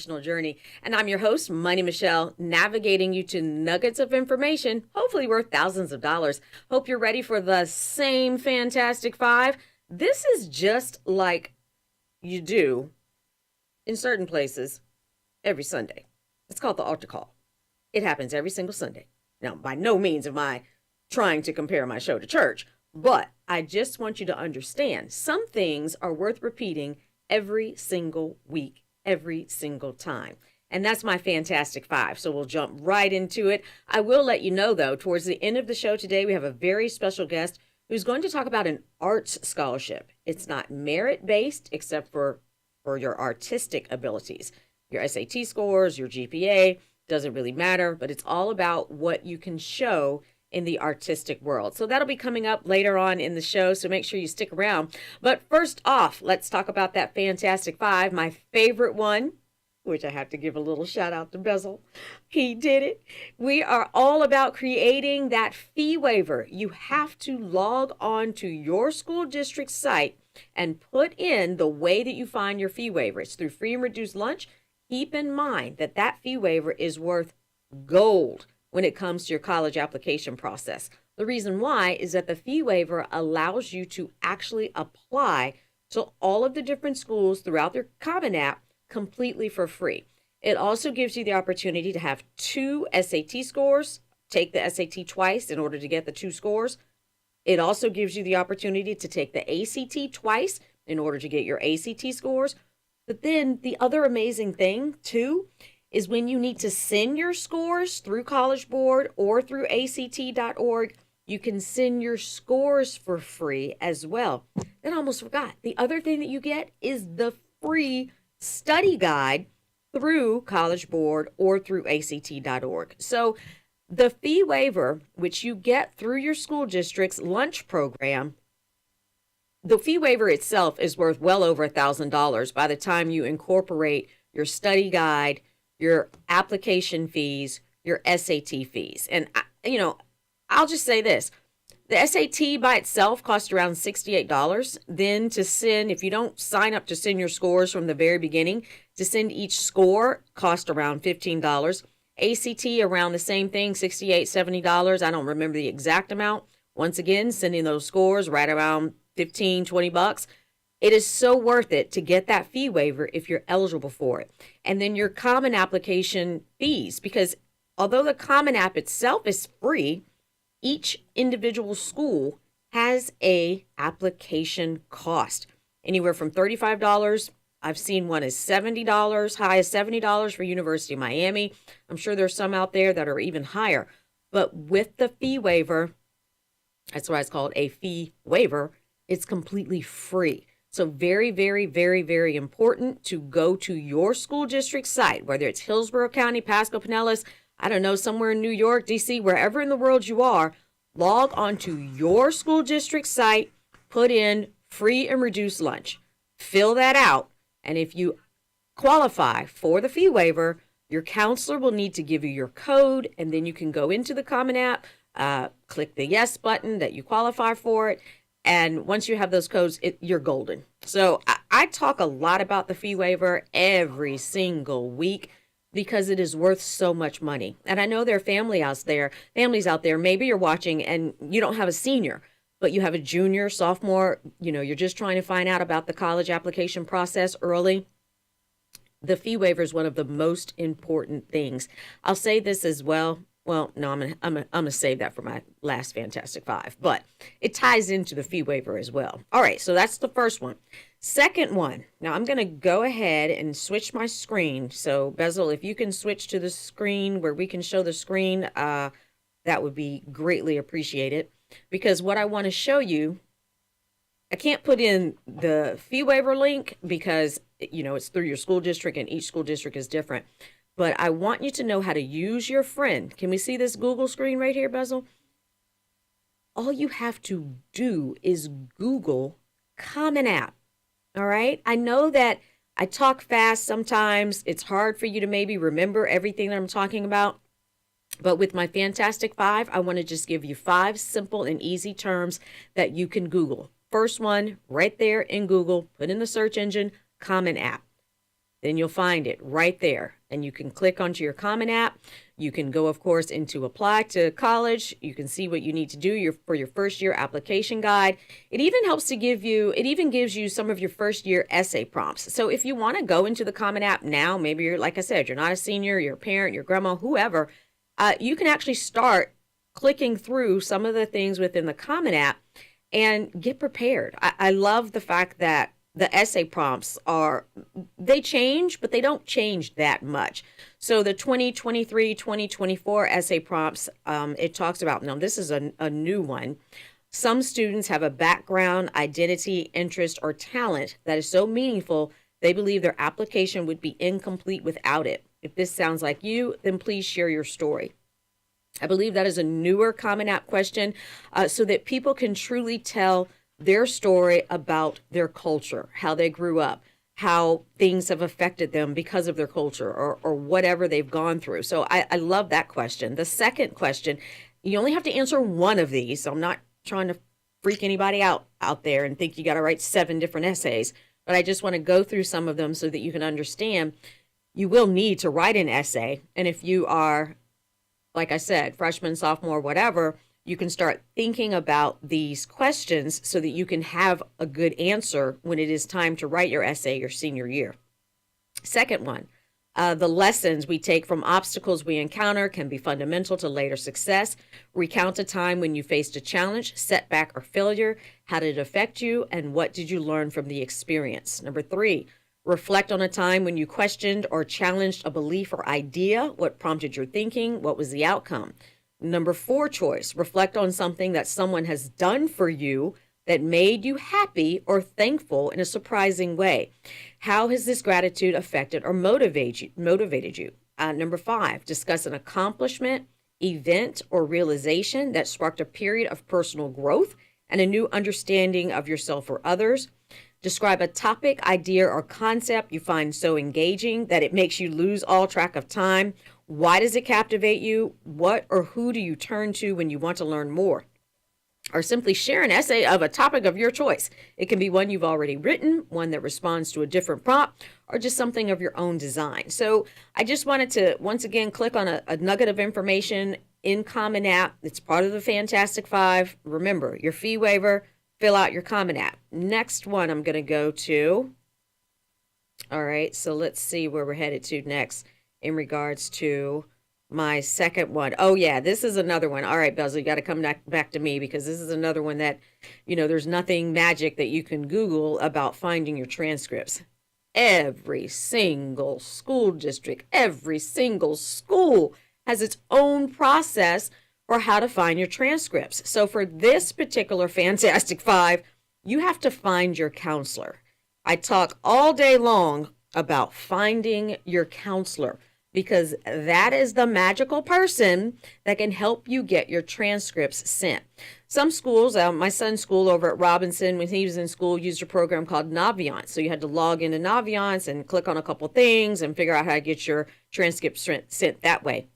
educational journey. And I'm your host, Money Michelle, navigating you to nuggets of information, hopefully worth thousands of dollars. Hope you're ready for the same Fantastic Five. This is just like you do in certain places every Sunday. It's called the altar call. It happens every single Sunday. Now, by no means am I trying to compare my show to church, but I just want you to understand some things are worth repeating every single week, every single time. And that's my Fantastic Five. So we'll jump right into it. I will let you know, though, towards the end of the show today, we have a very special guest who's going to talk about an arts scholarship. It's not merit-based except for your artistic abilities. Your SAT scores, your GPA, doesn't really matter, but it's all about what you can show in the artistic world. So that'll be coming up later on in the show, so make sure you stick around. But first off, let's talk about that Fantastic Five. My favorite one, which I have to give a little shout out to Bezel. He did it. We are all about creating that fee waiver. You have to log on to your school district site and put in the way that you find your fee waiver. It's through free and reduced lunch. Keep in mind that that fee waiver is worth gold when it comes to your college application process. The reason why is that the fee waiver allows you to actually apply to all of the different schools throughout their Common App completely for free. It also gives you the opportunity to have 2 SAT scores, take the SAT twice in order to get the 2 scores. It also gives you the opportunity to take the ACT twice in order to get your ACT scores. But then the other amazing thing, too, is when you need to send your scores through College Board or through ACT.org, you can send your scores for free as well. Then I almost forgot. The other thing that you get is the free study guide through College Board or through ACT.org. So the fee waiver, which you get through your school district's lunch program, the fee waiver itself is worth well over $1,000 by the time you incorporate your study guide, your application fees, your SAT fees. And, I'll just say this. The SAT by itself costs around $68. Then to send, if you don't sign up to send your scores from the very beginning, to send each score costs around $15. ACT around the same thing, $68, $70. I don't remember the exact amount. Once again, sending those scores right around $15, $20. It is so worth it to get that fee waiver if you're eligible for it. And then your Common application fees, because although the Common App itself is free, each individual school has a application cost. Anywhere from $35. I've seen one as $70, high as $70 for University of Miami. I'm sure there's some out there that are even higher. But with the fee waiver, that's why it's called a fee waiver, it's completely free. So very, very, very, very important to go to your school district site, whether it's Hillsborough County, Pasco, Pinellas, I don't know, somewhere in New York, DC, wherever in the world you are, log on to your school district site, put in free and reduced lunch, fill that out, and if you qualify for the fee waiver, your counselor will need to give you your code, and then you can go into the Common App, click the yes button that you qualify for it. And once you have those codes, you're golden. So I talk a lot about the fee waiver every single week because it is worth so much money. And I know there are families out there, maybe you're watching and you don't have a senior, but you have a junior, sophomore, you're just trying to find out about the college application process early. The fee waiver is one of the most important things. I'll say this as well. Well, no, I'm gonna save that for my last Fantastic Five, but it ties into the fee waiver as well. All right, so that's the first one. Second one. Now I'm gonna go ahead and switch my screen. So Bezel, if you can switch to the screen where we can show the screen, that would be greatly appreciated. Because what I want to show you, I can't put in the fee waiver link because it's through your school district and each school district is different. But I want you to know how to use your friend. Can we see this Google screen right here, Bezel? All you have to do is Google Common App. All right? I know that I talk fast sometimes. It's hard for you to maybe remember everything that I'm talking about. But with my Fantastic Five, I want to just give you 5 simple and easy terms that you can Google. First one, right there in Google, put in the search engine, Common App. then you'll find it right there. And you can click onto your Common App. You can go, of course, into apply to college. You can see what you need to do for your first year application guide. It even gives you some of your first year essay prompts. So if you want to go into the Common App now, maybe you're, like I said, you're not a senior, you're a parent, your grandma, whoever, you can actually start clicking through some of the things within the Common App and get prepared. I love the fact that the essay prompts they change, but they don't change that much. So the 2023, 2024 essay prompts, it talks about, now this is a new one. Some students have a background, identity, interest, or talent that is so meaningful, they believe their application would be incomplete without it. If this sounds like you, then please share your story. I believe that is a newer Common App question, so that people can truly tell their story about their culture, how they grew up, how things have affected them because of their culture or whatever they've gone through. So I love that question. The second question, you only have to answer one of these. So I'm not trying to freak anybody out there and think you got to write 7 different essays, but I just want to go through some of them so that you can understand you will need to write an essay. And if you are, like I said, freshman, sophomore, whatever, you can start thinking about these questions so that you can have a good answer when it is time to write your essay your senior year. Second one, the lessons we take from obstacles we encounter can be fundamental to later success. Recount a time when you faced a challenge, setback, or failure. How did it affect you, and what did you learn from the experience? Number 3, reflect on a time when you questioned or challenged a belief or idea. What prompted your thinking? What was the outcome? Number 4 choice, reflect on something that someone has done for you that made you happy or thankful in a surprising way. How has this gratitude affected or motivated you? Number 5, discuss an accomplishment, event, or realization that sparked a period of personal growth and a new understanding of yourself or others. Describe a topic, idea, or concept you find so engaging that it makes you lose all track of time. Why does it captivate you? What or who do you turn to when you want to learn more? Or simply share an essay of a topic of your choice. It can be one you've already written, one that responds to a different prompt, or just something of your own design. So I just wanted to, once again, click on a nugget of information in Common App. It's part of the Fantastic Five. Remember, your fee waiver, fill out your Common App. Next one I'm going to go to. All right, so let's see where we're headed to next in regards to my second one. Oh, yeah, this is another one. All right, Bezel, you got to come back to me because this is another one that, there's nothing magic that you can Google about finding your transcripts. Every single school district, every single school has its own process for how to find your transcripts. So for this particular Fantastic Five, you have to find your counselor. I talk all day long about finding your counselor because that is the magical person that can help you get your transcripts sent. Some schools, my son's school over at Robinson, when he was in school, used a program called Naviance. So you had to log into Naviance and click on a couple things and figure out how to get your transcripts sent that way.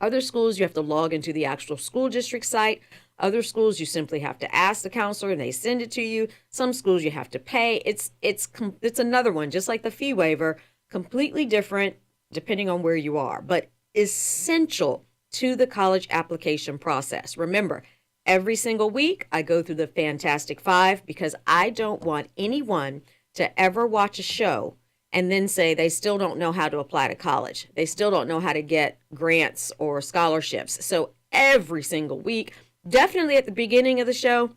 Other schools, you have to log into the actual school district site. Other schools, you simply have to ask the counselor and they send it to you. Some schools, you have to pay. It's another one, just like the fee waiver, completely different depending on where you are, but essential to the college application process. Remember, every single week, I go through the Fantastic Five because I don't want anyone to ever watch a show and then say they still don't know how to apply to college. They still don't know how to get grants or scholarships. So every single week, definitely at the beginning of the show,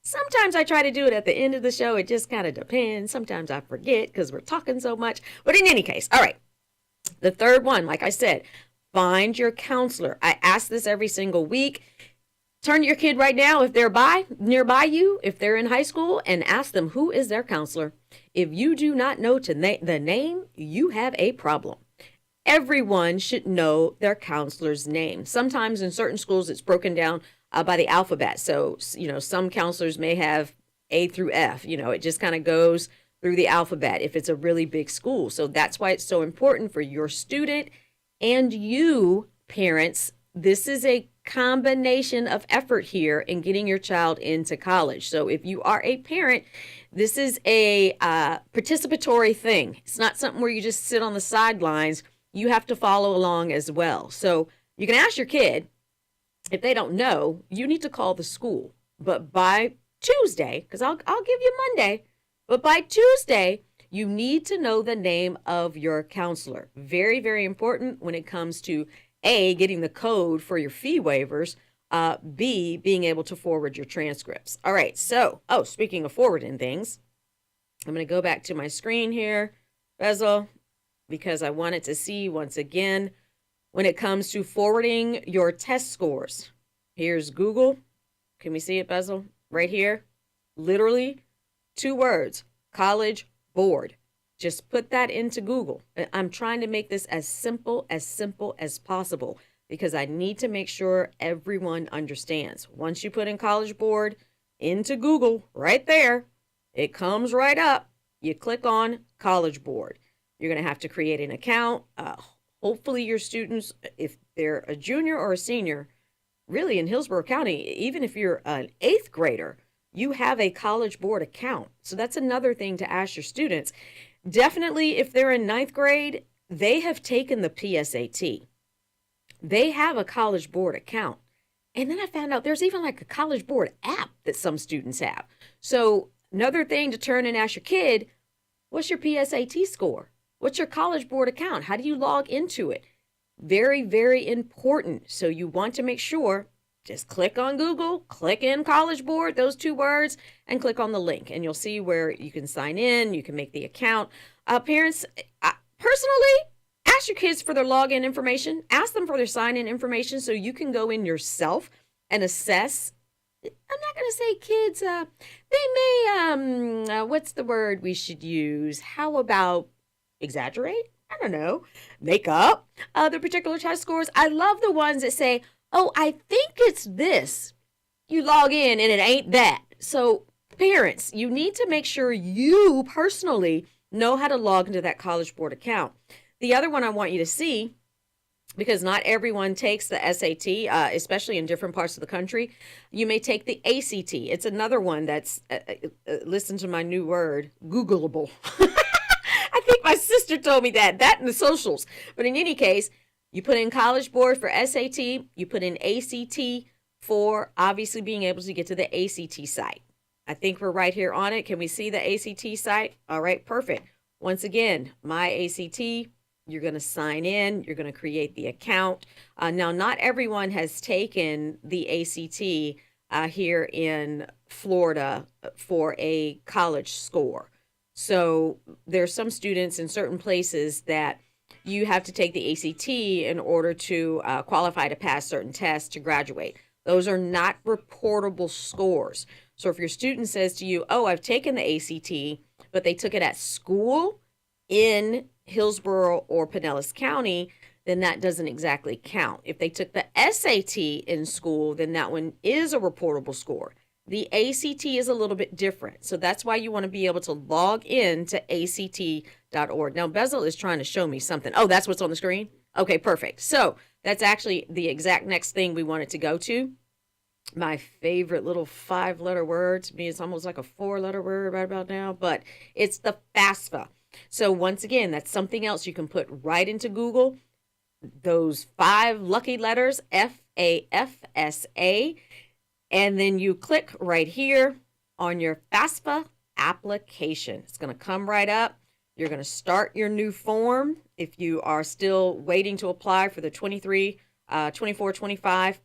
sometimes I try to do it at the end of the show. It just kind of depends. Sometimes I forget because we're talking so much. But in any case, all right. The third one, like I said, find your counselor. I ask this every single week. Turn to your kid right now if they're nearby you, if they're in high school, and ask them who is their counselor. If you do not know the name, you have a problem. Everyone should know their counselor's name. Sometimes in certain schools, it's broken down by the alphabet. So, some counselors may have A through F. It just kind of goes through the alphabet if it's a really big school. So that's why it's so important for your student and you, parents. This is a combination of effort here in getting your child into college. So if you are a parent, this is a participatory thing. It's not something where you just sit on the sidelines. You have to follow along as well. So you can ask your kid, if they don't know, you need to call the school. But by Tuesday, because I'll give you Monday, but by Tuesday, you need to know the name of your counselor. Very, very important when it comes to A, getting the code for your fee waivers, B, being able to forward your transcripts. All right, so, speaking of forwarding things, I'm going to go back to my screen here, Bezel, because I wanted to see once again when it comes to forwarding your test scores. Here's Google. Can we see it, Bezel? Right here. Literally 2 words, College Board. Just put that into Google. I'm trying to make this as simple as possible because I need to make sure everyone understands. Once you put in College Board into Google, right there, it comes right up. You click on College Board. You're going to have to create an account. Hopefully your students, if they're a junior or a senior, really in Hillsborough County, even if you're an 8th grader, you have a College Board account. So that's another thing to ask your students. Definitely if they're in 9th grade, they have taken the PSAT. They have a College Board account. And then I found out there's even like a College Board app that some students have. So another thing to turn and ask your kid, what's your PSAT score? What's your College Board account? How do you log into it? Very, very important. So you want to make sure, just click on Google, click in College Board, those 2 words, and click on the link. And you'll see where you can sign in, you can make the account. Parents, personally, ask your kids for their login information. Ask them for their sign-in information so you can go in yourself and assess. I'm not going to say kids, they may, what's the word we should use? How about exaggerate? I don't know. Make up the particular test scores. I love the ones that say, oh, I think it's this. You log in and it ain't that. So parents, you need to make sure you personally know how to log into that College Board account. The other one I want you to see, because not everyone takes the SAT, especially in different parts of the country. You may take the ACT. It's another one that's, listen to my new word, Googleable. I think my sister told me that and the socials. But in any case, you put in College Board for SAT, you put in ACT for obviously being able to get to the ACT site. I think we're right here on it. Can we see the ACT site? All right, perfect. Once again, my ACT, you're going to sign in, you're going to create the account. Now, not everyone has taken the ACT here in Florida for a college score. So there's some students in certain places that you have to take the ACT in order to qualify to pass certain tests to graduate. Those are not reportable scores. So if your student says to you, oh, I've taken the ACT, but they took it at school in Hillsborough or Pinellas County, then that doesn't exactly count. If they took the SAT in school, then that one is a reportable score. The ACT is a little bit different. So that's why you want to be able to log in to ACT.org. Now, Bezel is trying to show me something. Oh, that's what's on the screen? Okay, perfect. So that's actually the exact next thing we wanted to go to. My favorite little 5-letter word. To me, it's almost like a 4-letter word right about now, but it's the FAFSA. So once again, that's something else you can put right into Google. Those 5 lucky letters, FAFSA. And then you click right here on your FAFSA application. It's going to come right up. You're going to start your new form. If you are still waiting to apply for the 24-25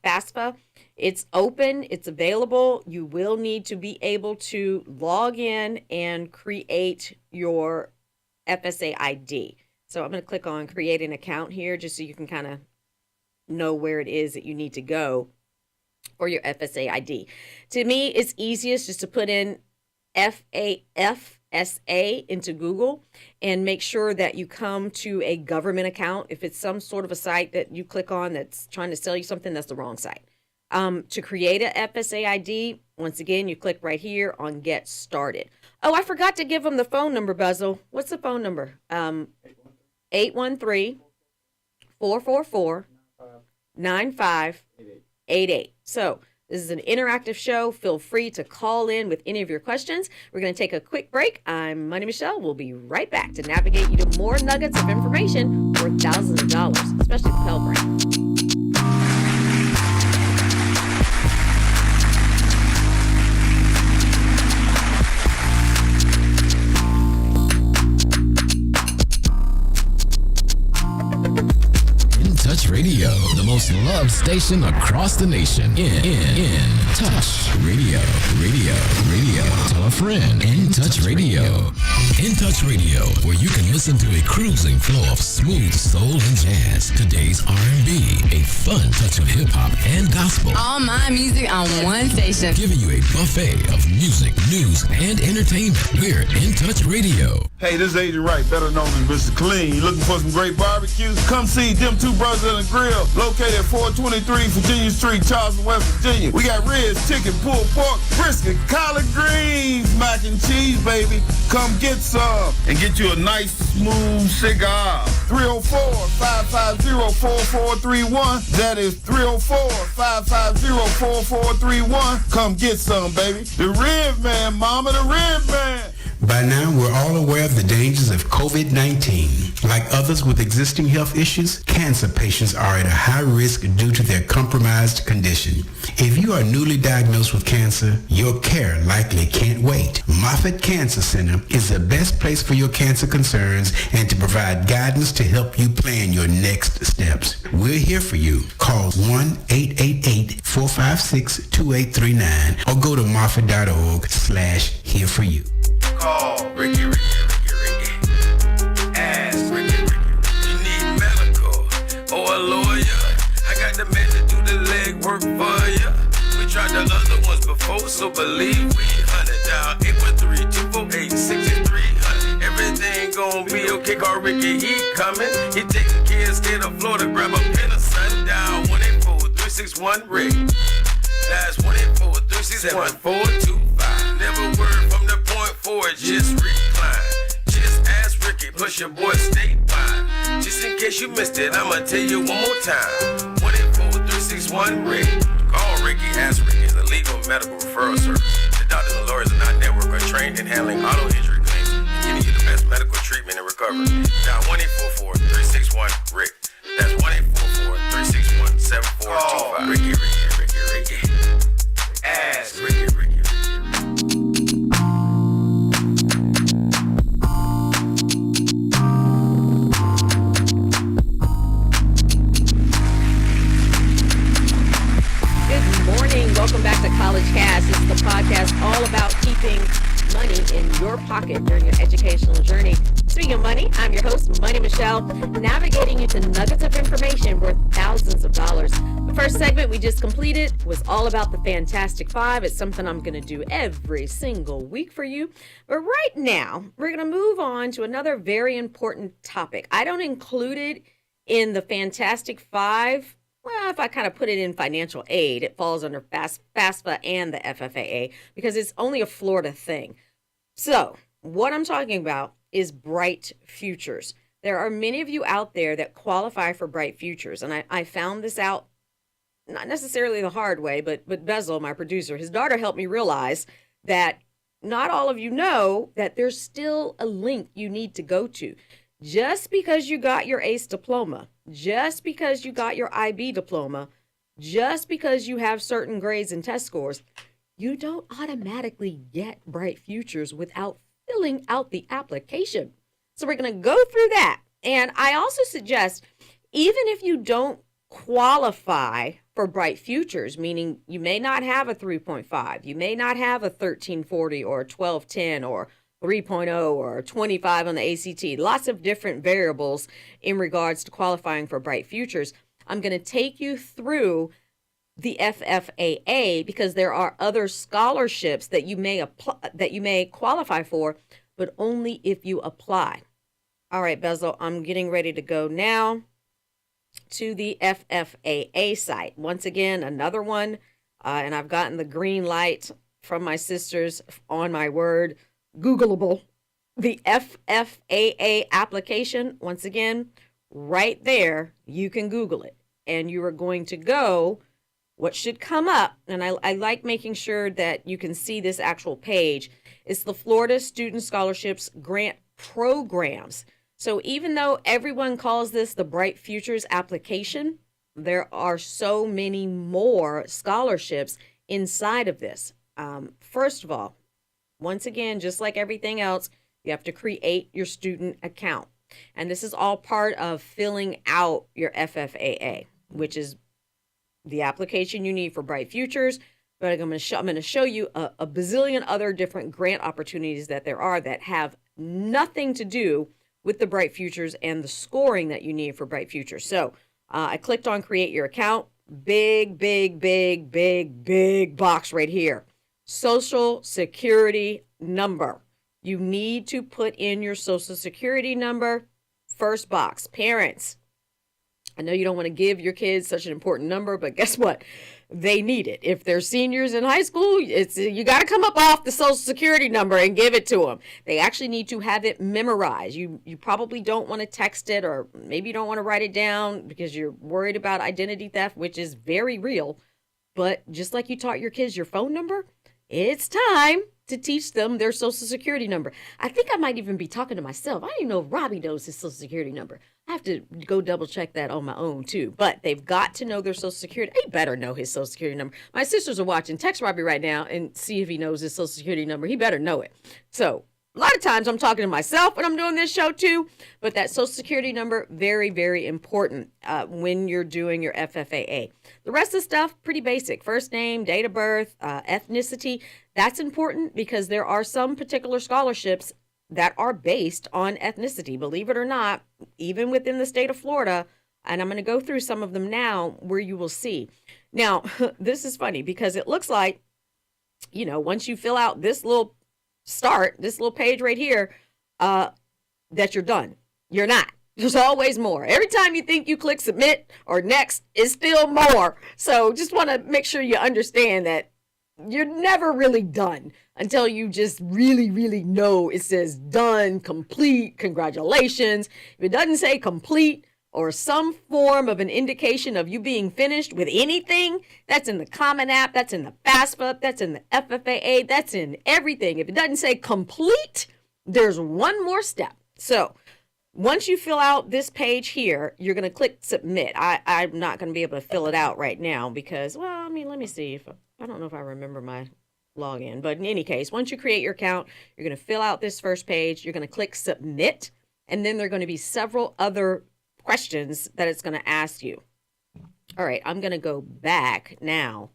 FAFSA, it's open, it's available. You will need to be able to log in and create your FSA ID. So I'm going to click on create an account here just so you can kind of know where it is that you need to go for your FSA ID. To me, it's easiest just to put in FAFSA into Google and make sure that you come to a government account. If it's some sort of a site that you click on that's trying to sell you something, that's the wrong site. To create a FSA ID, once again, you click right here on Get Started. Oh, I forgot to give them the phone number, Bezel. What's the phone number? 813-444-9588. 888. So this is an interactive show. Feel free to call in with any of your questions. We're going to take a quick break. I'm Money Michelle. We'll be right back to navigate you to more nuggets of information worth thousands of dollars, especially the Pell Grant. Touch Radio, the most loved station across the nation. In Touch Radio. Tell a friend. In Touch Radio. In Touch Radio, where you can listen to a cruising flow of smooth soul and jazz, today's R&B, a fun touch of hip hop and gospel. All my music on one station, giving you a buffet of music, news, and entertainment. We're In Touch Radio. Hey, this is Agent Wright, better known as Mr. Clean. You looking for some great barbecue? Come see them two brothers in the grill, located at 423 Virginia Street, Charleston, West Virginia. We got ribs, chicken, pulled pork, brisket, collard greens, mac and cheese, baby. Come get some and get you a nice, smooth cigar. 304-550-4431. That is 304-550-4431. Come get some, baby. The Rib Man, mama, the Rib Man. By now, we're all aware of the dangers of COVID-19. Like others with existing health issues, cancer patients are at a high risk due to their compromised condition. If you are newly diagnosed with cancer, your care likely can't wait. Moffitt Cancer Center is the best place for your cancer concerns and to provide guidance to help you plan your next steps. We're here for you. Call 1-888-456-2839 or go to moffitt.org/here for you. Call Ricky. Ask Ricky. You need medical or a lawyer. I got the man to do the legwork for you. We tried the other ones before, so believe we 100 down 813-248-6300. Everything gon' be okay. Call Ricky, he coming. He taking care of state of Florida. Grab a pen or sundown 184-361-RICK. That's 184-361-425. Never word from the point forward, just recline. Just ask Ricky, push your boy state fine. Just in case you missed it, I'ma tell you one more time. 184-361-RICK. Call Ricky, ask Ricky, the legal medical referral service. The doctors and lawyers in our network are trained in handling auto injury claims and getting you the best medical treatment and recovery. Dial 1-844-361-RICK. That's 1-844-361-7425. Ricky. Ask Ricky. Good morning. Welcome back to College Cast. This is the podcast all about keeping money in your pocket during your educational journey. Speaking of money, I'm your host, Money Michelle, navigating you to nuggets of information worth thousands of dollars. The first segment we just completed was all about the Fantastic Five. It's something I'm going to do every single week for you. But right now, we're going to move on to another very important topic. I don't include it in the Fantastic Five. Well, if I kind of put it in financial aid, it falls under FAFSA and the FFAA because it's only a Florida thing. So what I'm talking about is Bright Futures. There are many of you out there that qualify for Bright Futures. And I found this out, not necessarily the hard way, but Bezel, my producer, his daughter helped me realize that not all of you know that there's still a link you need to go to. Just because you got your ACE diploma, just because you got your IB diploma, just because you have certain grades and test scores, you don't automatically get Bright Futures without filling out the application. So we're going to go through that. And I also suggest, even if you don't qualify for Bright Futures, meaning you may not have a 3.5, you may not have a 1340 or a 1210 or 3.0 or 25 on the ACT, lots of different variables in regards to qualifying for Bright Futures. I'm going to take you through the FFAA because there are other scholarships that you may qualify for, but only if you apply. All right, Bezel, I'm getting ready to go now to the FFAA site. Once again, another one, and I've gotten the green light from my sisters on my word. Googleable. The FFAA application, once again, right there, you can Google it. And you are going to go what should come up, and I like making sure that you can see this actual page, is the Florida Student Scholarships Grant Programs. So even though everyone calls this the Bright Futures application, there are so many more scholarships inside of this. First of all, once again, just like everything else, you have to create your student account. And this is all part of filling out your FFAA, which is the application you need for Bright Futures. But I'm going to show you a bazillion other different grant opportunities that there are that have nothing to do with the Bright Futures and the scoring that you need for Bright Futures. So I clicked on create your account. Big box right here. Social Security number. You need to put in your Social Security number. First box. Parents, I know you don't want to give your kids such an important number, but guess what? They need it. If they're seniors in high school, you got to come up off the Social Security number and give it to them. They actually need to have it memorized. You probably don't want to text it, or maybe you don't want to write it down because you're worried about identity theft, which is very real. But just like you taught your kids your phone number, it's time to teach them their Social Security number. I think I might even be talking to myself. I don't even know if Robbie knows his Social Security number. I have to go double check that on my own too. But they've got to know their Social Security. He better know his Social Security number. My sisters are watching. Text Robbie right now and see if he knows his Social Security number. He better know it. So a lot of times I'm talking to myself when I'm doing this show too. But that Social Security number, very, very important when you're doing your FFAA. The rest of the stuff, pretty basic. First name, date of birth, ethnicity. That's important because there are some particular scholarships that are based on ethnicity. Believe it or not, even within the state of Florida, and I'm going to go through some of them now where you will see. Now, this is funny because it looks like, once you fill out this little page right here, that you're done. You're not. There's always more. Every time you think you click submit or next, it's still more. So just want to make sure you understand that you're never really done until you just really, really know it says done, complete, congratulations. If it doesn't say complete or some form of an indication of you being finished with anything, that's in the Common App, that's in the FAFSA, that's in the FFAA, that's in everything. If it doesn't say complete, there's one more step. So once you fill out this page here, you're going to click submit. I'm not going to be able to fill it out right now because, let me see if I don't know if I remember my login, but in any case, once you create your account, you're going to fill out this first page. You're going to click submit, and then there are going to be several other questions that it's going to ask you. All right, I'm going to go back now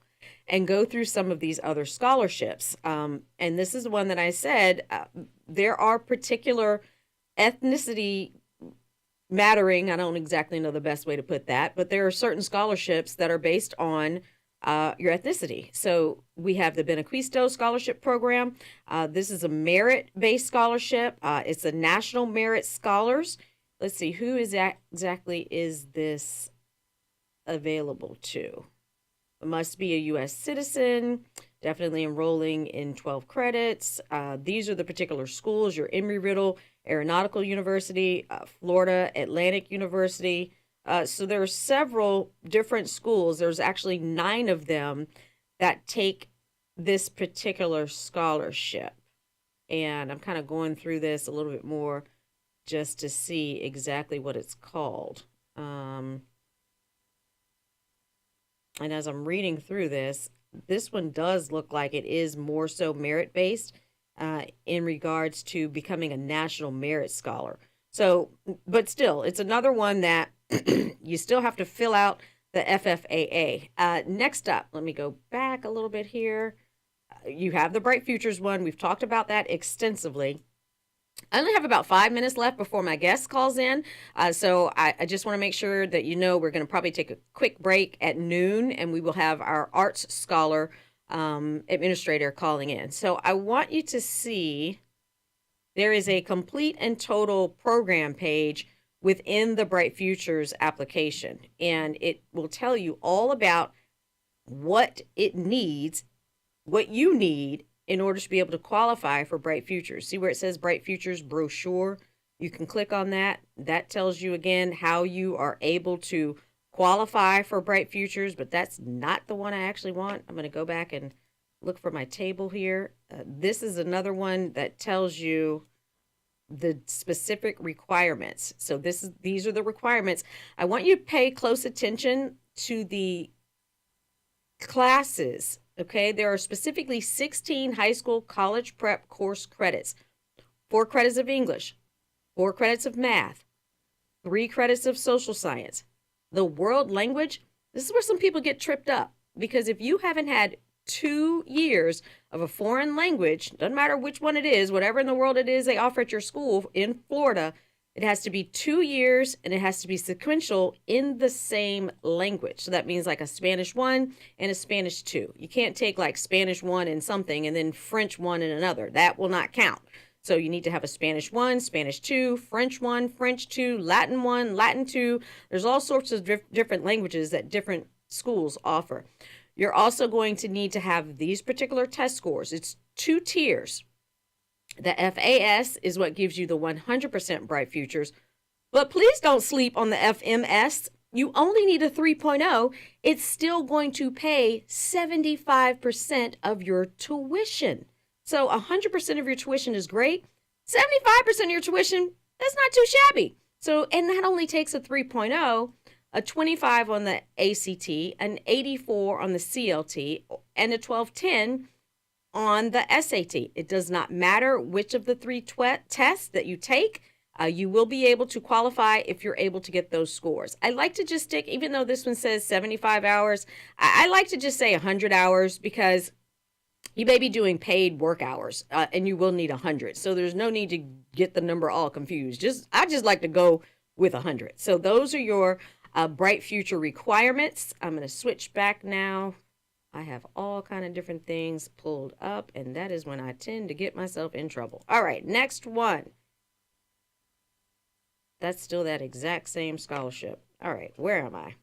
and go through some of these other scholarships. And this is the one that I said, there are particular ethnicity mattering. I don't exactly know the best way to put that, but there are certain scholarships that are based on your ethnicity. So we have the Benequisto Scholarship Program. This is a merit-based scholarship. It's a National Merit Scholars. Let's see, who is exactly is this available to? It must be a U.S. citizen, definitely enrolling in 12 credits. These are the particular schools: your Embry-Riddle Aeronautical University, Florida Atlantic University. So there are several different schools. There's actually 9 of them that take this particular scholarship. And I'm kind of going through this a little bit more just to see exactly what it's called. And as I'm reading through this one does look like it is more so merit-based in regards to becoming a National Merit Scholar. So, but still, it's another one that you still have to fill out the FFAA. Next up, let me go back a little bit here. You have the Bright Futures one. We've talked about that extensively. I only have about 5 minutes left before my guest calls in. So I just want to make sure that we're going to probably take a quick break at noon, and we will have our arts scholar administrator calling in. So I want you to see there is a complete and total program page within the Bright Futures application, and it will tell you all about what it needs, what you need in order to be able to qualify for Bright Futures. See where it says Bright Futures brochure? You can click on that. That tells you again how you are able to qualify for Bright Futures, but that's not the one I actually want. I'm going to go back and look for my table here. This is another one that tells you the specific requirements. So these are the requirements. I want you to pay close attention to the classes. Okay, there are specifically 16 high school college prep course credits, 4 credits of English, 4 credits of math, 3 credits of social science. The world language, this is where some people get tripped up, because if you haven't had 2 years of a foreign language, doesn't matter which one it is, whatever in the world it is they offer at your school in Florida, it has to be 2 years and it has to be sequential in the same language. So that means like a Spanish 1 and a Spanish 2. You can't take like Spanish 1 and something and then French 1 and another. That will not count. So you need to have a Spanish 1, Spanish 2, French 1, French 2, Latin 1, Latin 2. There's all sorts of different languages that different schools offer. You're also going to need to have these particular test scores. It's 2 tiers. The FAS is what gives you the 100% Bright Futures. But please don't sleep on the FMS. You only need a 3.0. It's still going to pay 75% of your tuition. So 100% of your tuition is great. 75% of your tuition, that's not too shabby. So, and that only takes a 3.0, a 25 on the ACT, an 84 on the CLT, and a 1210 on the SAT. It does not matter which of the 3 tests that you take. You will be able to qualify if you're able to get those scores. I like to just stick, even though this one says 75 hours, I like to just say 100 hours because you may be doing paid work hours and you will need 100. So there's no need to get the number all confused. I just like to go with 100. So those are your Bright Future requirements. I'm going to switch back now. I have all kind of different things pulled up, and that is when I tend to get myself in trouble. All right, next one. That's still that exact same scholarship. All right, where am I?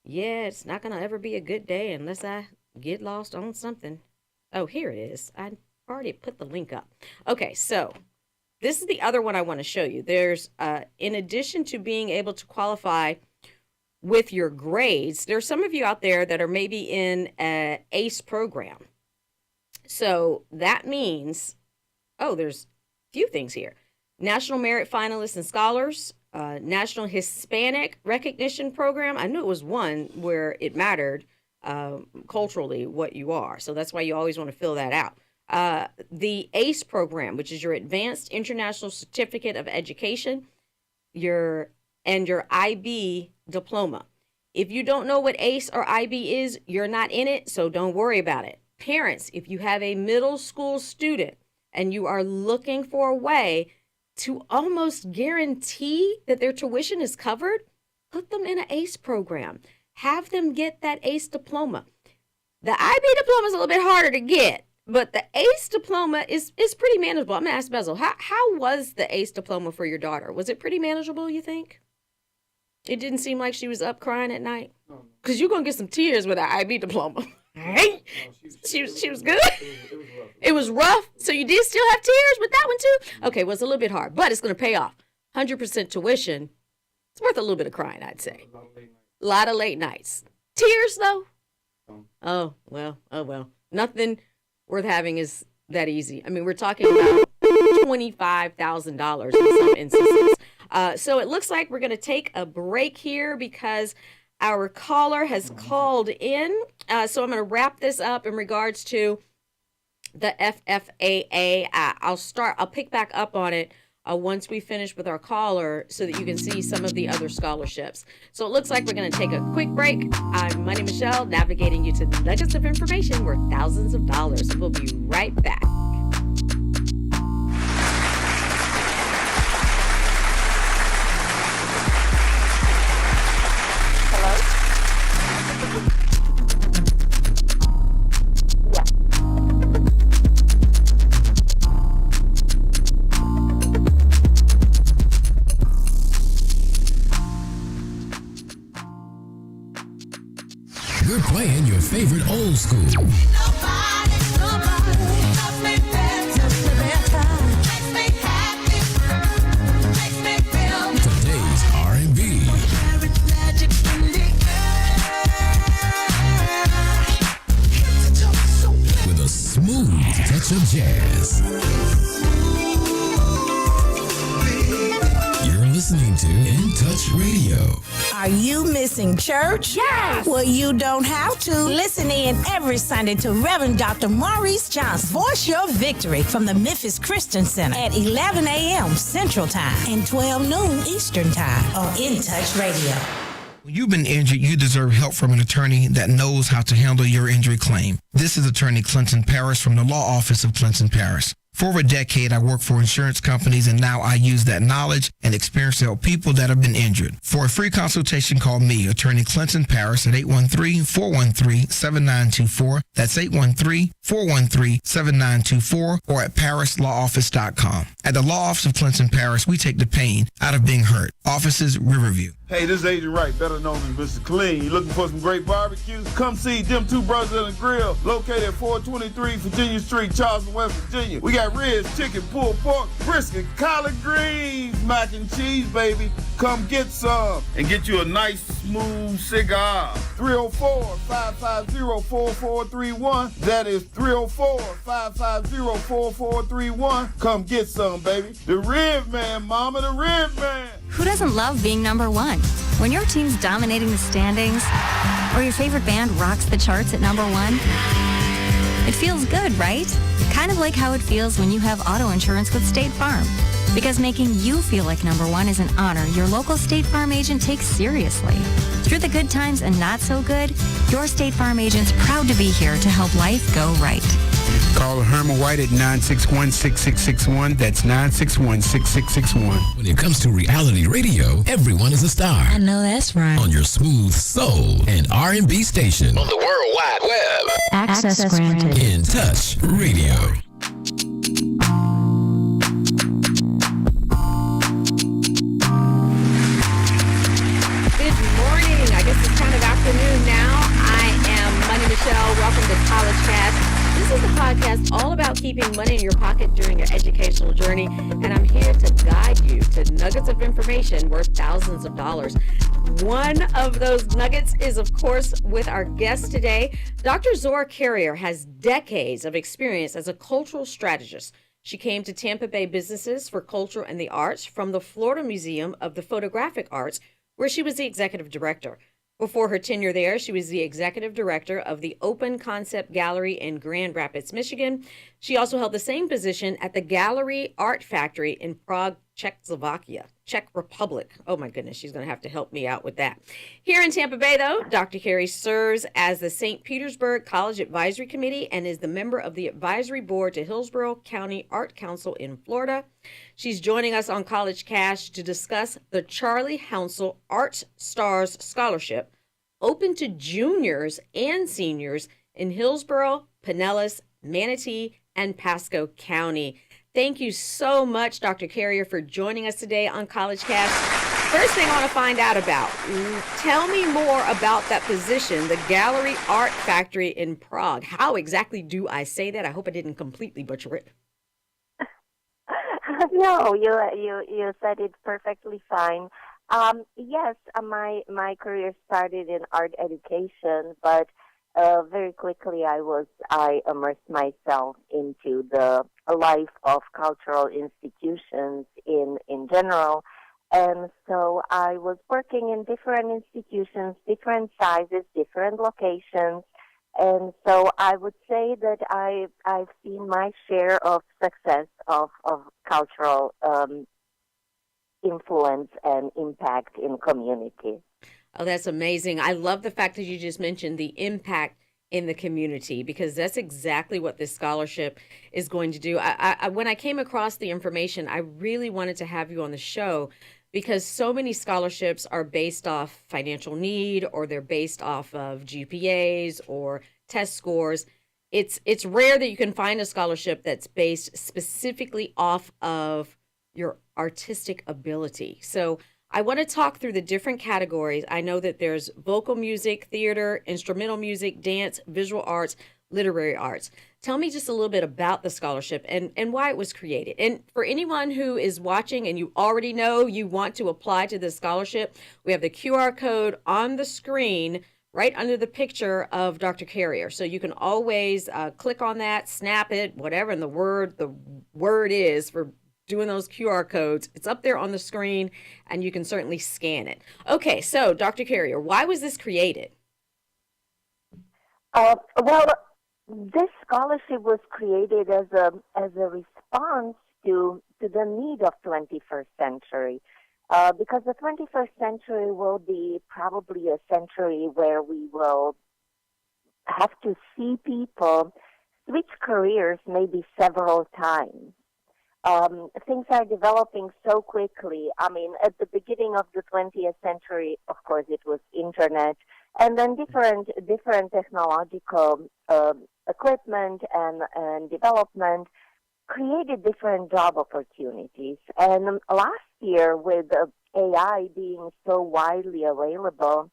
Yeah, it's not going to ever be a good day unless I get lost on something. Oh, here it is. I already put the link up. Okay, so this is the other one I want to show you. There's, in addition to being able to qualify with your grades, there's some of you out there that are maybe in an ACE program. So that means, there's a few things here. National Merit Finalists and Scholars, National Hispanic Recognition Program. I knew it was one where it mattered culturally what you are. So that's why you always want to fill that out. The ACE program, which is your Advanced International Certificate of Education, your IB diploma. If you don't know what ACE or IB is, you're not in it, so don't worry about it. Parents, if you have a middle school student and you are looking for a way to almost guarantee that their tuition is covered, put them in an ACE program. Have them get that ACE diploma. The IB diploma is a little bit harder to get, but the ACE diploma is pretty manageable. I'm going to ask Bezel, how was the ACE diploma for your daughter? Was it pretty manageable, you think? It didn't seem like she was up crying at night? Because you're going to get some tears with an IB diploma. Right? She was good? It was rough? So you did still have tears with that one too? Okay, well, it's a little bit hard, but it's going to pay off. 100% tuition. It's worth a little bit of crying, I'd say. A lot of late nights. Tears, though? Oh, well. Nothing worth having is that easy. I mean, we're talking about $25,000 in some instances. So it looks like we're going to take a break here because our caller has called in. So I'm going to wrap this up in regards to the FFAA. I'll pick back up on it once we finish with our caller so that you can see some of the other scholarships. So it looks like we're going to take a quick break. I'm Money Michelle, navigating you to nuggets of information worth thousands of dollars. We'll be right back. We're playing your favorite old school. Today's R&B. touch of jazz. You're listening to In Touch Radio. Are you missing church? Yes! Well, you don't have to. Listen in every Sunday to Reverend Dr. Maurice Johnson. Voice your victory from the Memphis Christian Center at 11 a.m. Central Time and 12 noon Eastern Time on In Touch Radio. When you've been injured, you deserve help from an attorney that knows how to handle your injury claim. This is Attorney Clinton Paris from the Law Office of Clinton Paris. For over a decade, I worked for insurance companies, and now I use that knowledge and experience to help people that have been injured. For a free consultation, call me, Attorney Clinton Paris, at 813-413-7924. That's 813-413-7924, or at parislawoffice.com. At the Law Office of Clinton Paris, we take the pain out of being hurt. Offices, Riverview. Hey, this is Agent Wright, better known as Mr. Clean. You looking for some great barbecue? Come see them two brothers on the grill, located at 423 Virginia Street, Charleston, West Virginia. We got ribs, chicken, pulled pork, brisket, collard greens, mac and cheese, baby. Come get some and get you a nice, smooth cigar. 304-550-4431. That is 304-550-4431. Come get some, baby. The Rib Man, mama, the Rib Man. Who doesn't love being number one? When your team's dominating the standings, or your favorite band rocks the charts at number one, it feels good, right? Kind of like how it feels when you have auto insurance with State Farm. Because making you feel like number one is an honor your local State Farm agent takes seriously. Through the good times and not so good, your State Farm agent's proud to be here to help life go right. Call Herman White at 961-6661. That's 961-6661. When it comes to reality radio, everyone is a star. I know that's right. On your smooth soul and R&B station. On the World Wide Web. Access granted. In Touch Radio. Good morning. I guess it's kind of afternoon now. I am Money Michelle. Welcome to College Cast. This is the podcast all about keeping money in your pocket during your educational journey, and I'm here to guide you to nuggets of information worth thousands of dollars. One of those nuggets is, of course, with our guest today. Dr. Zora Carrier has decades of experience as a cultural strategist. She came to Tampa Bay Businesses for Culture and the Arts from the Florida Museum of the Photographic Arts, where she was the executive director. Before her tenure there, she was the executive director of the Open Concept Gallery in Grand Rapids, Michigan. She also held the same position at the Gallery Art Factory in Prague, Czech Republic. Oh my goodness, she's going to have to help me out with that. Here in Tampa Bay, though, Dr. Carey serves as the St. Petersburg College Advisory Committee and is the member of the advisory board to Hillsborough County Art Council in Florida. She's joining us on College Cash to discuss the Charlie Hounsell Art Stars Scholarship, open to juniors and seniors in Hillsborough, Pinellas, Manatee, and Pasco County. Thank you so much, Dr. Carrier, for joining us today on College Cast. First thing I want to find out about, tell me more about that position, the Gallery Art Factory in Prague. How exactly do I say that? I hope I didn't completely butcher it. No, you said it perfectly fine. Yes, my career started in art education, but very quickly I immersed myself into the life of cultural institutions in general. And so I was working in different institutions, different sizes, different locations. And so I would say that I've seen my share of success of cultural influence and impact in communities. Oh, that's amazing. I love the fact that you just mentioned the impact in the community, because that's exactly what this scholarship is going to do. When I came across the information, I really wanted to have you on the show because so many scholarships are based off financial need, or they're based off of GPAs or test scores. It's rare that you can find a scholarship that's based specifically off of your artistic ability. So I want to talk through the different categories. I know that there's vocal music, theater, instrumental music, dance, visual arts, literary arts. Tell me just a little bit about the scholarship and why it was created. And for anyone who is watching and you already know you want to apply to this scholarship, we have the QR code on the screen right under the picture of Dr. Carrier. So you can always click on that, snap it, whatever, and the word is for doing those QR codes. It's up there on the screen, and you can certainly scan it. Okay, so Dr. Carrier, why was this created? Well, this scholarship was created as a response to the need of 21st century. Because the 21st century will be probably a century where we will have to see people switch careers maybe several times. Things are developing so quickly. I mean, at the beginning of the 20th century, of course, it was internet, and then different technological equipment and development created different job opportunities. And last year, with AI being so widely available,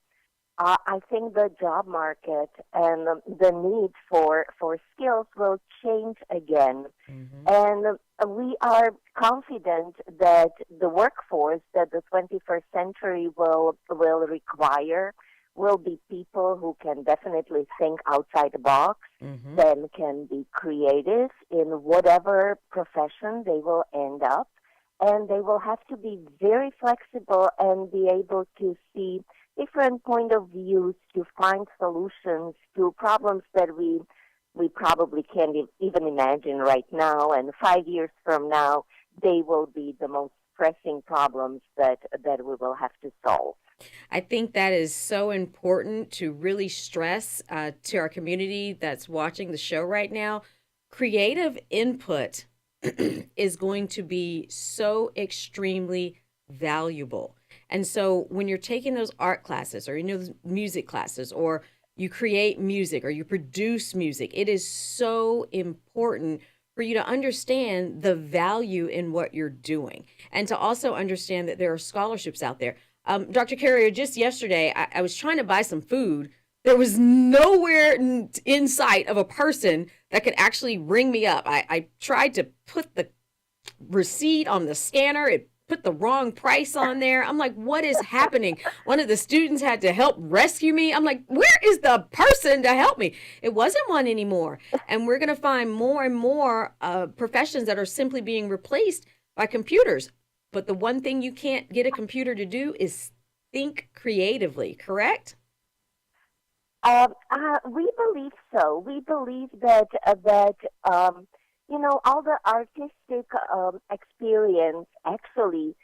I think the job market and the need for skills will change again. Mm-hmm. And we are confident that the workforce that the 21st century will require will be people who can definitely think outside the box, mm-hmm. then can be creative in whatever profession they will end up, and they will have to be very flexible and be able to see different point of views to find solutions to problems that we probably can't even imagine right now, and 5 years from now, they will be the most pressing problems that we will have to solve. I think that is so important to really stress to our community that's watching the show right now. Creative input is going to be so extremely valuable. And so when you're taking those art classes or those music classes, or you create music or you produce music, it is so important for you to understand the value in what you're doing, and to also understand that there are scholarships out there. Dr. Carrier, just yesterday, I was trying to buy some food. There was nowhere in sight of a person that could actually ring me up. I tried to put the receipt on the scanner. It put the wrong price on there. I'm like, what is happening? One of the students had to help rescue me. I'm like, where is the person to help me? It wasn't one anymore. And we're going to find more and more professions that are simply being replaced by computers. But the one thing you can't get a computer to do is think creatively, correct? We believe so. We believe that all the artistic experience actually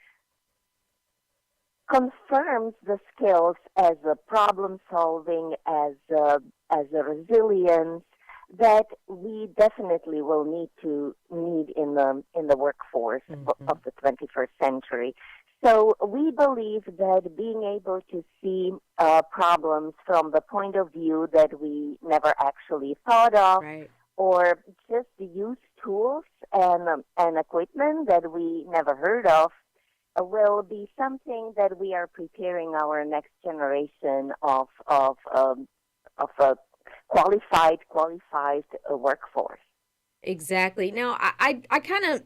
confirms the skills as a problem solving, as a resilience that we definitely will need in the workforce mm-hmm. of the 21st century. So we believe that being able to see problems from the point of view that we never actually thought of, right. or just use tools and equipment that we never heard of, will be something that we are preparing our next generation of a qualified workforce. Exactly. Now, I kind of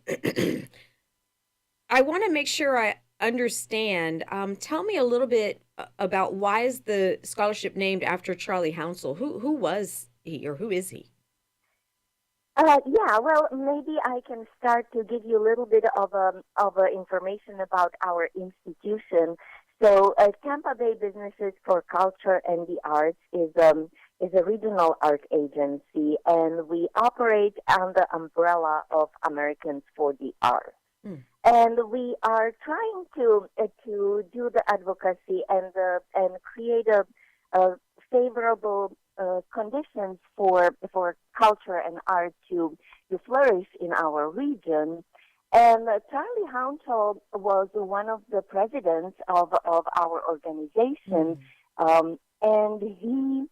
I want to make sure I understand. Tell me a little bit about why is the scholarship named after Charlie Hounsell? Who was he, or who is he? Yeah, well, maybe I can start to give you a little bit of information about our institution. So, Tampa Bay Businesses for Culture and the Arts is a regional art agency, and we operate under the umbrella of Americans for the Arts. And we are trying to do the advocacy and create a favorable conditions for culture and art to flourish in our region. And Charlie Hounsell was one of the presidents of our organization, and he